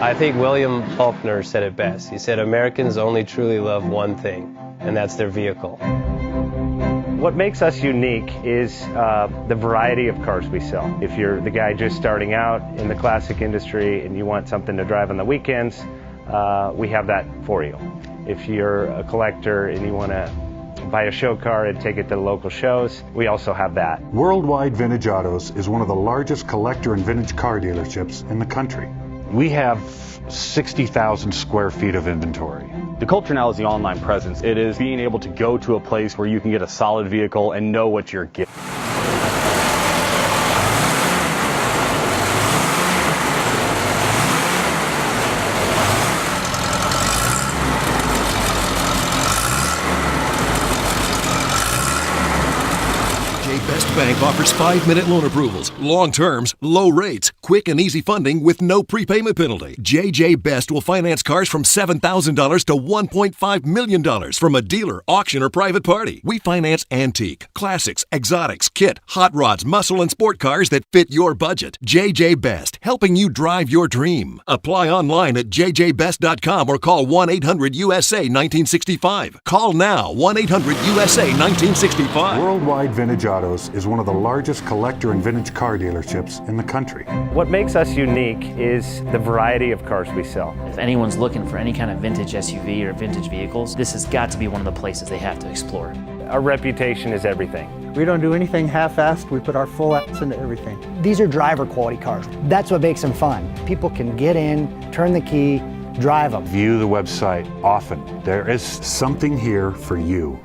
I think William Faulkner said it best. He said, Americans only truly love one thing, and that's their vehicle. What makes us unique is the variety of cars we sell. If you're the guy just starting out in the classic industry and you want something to drive on the weekends, we have that for you. If you're a collector and you want to buy a show car and take it to the local shows, we also have that. Worldwide Vintage Autos is one of the largest collector and vintage car dealerships in the country. We have 60,000 square feet of inventory. The culture now is the online presence. It is being able to go to a place where you can get a solid vehicle and know what you're getting. Best Bank offers 5-minute loan approvals, long terms, low rates, quick and easy funding with no prepayment penalty. JJ Best will finance cars from $7,000 to $1.5 million from a dealer, auction, or private party. We finance antique, classics, exotics, kit, hot rods, muscle, and sport cars that fit your budget. JJ Best, helping you drive your dream. Apply online at jjbest.com or call 1-800-USA-1965. Call now, 1-800-USA-1965. Worldwide Vintage Autos is one of the largest collector and vintage car dealerships in the country. What makes us unique is the variety of cars we sell. If anyone's looking for any kind of vintage SUV or vintage vehicles, this has got to be one of the places they have to explore. Our reputation is everything. We don't do anything half-assed. We put our full ass into everything. These are driver quality cars. That's what makes them fun. People can get in, turn the key, drive them. View the website often. There is Something here for you.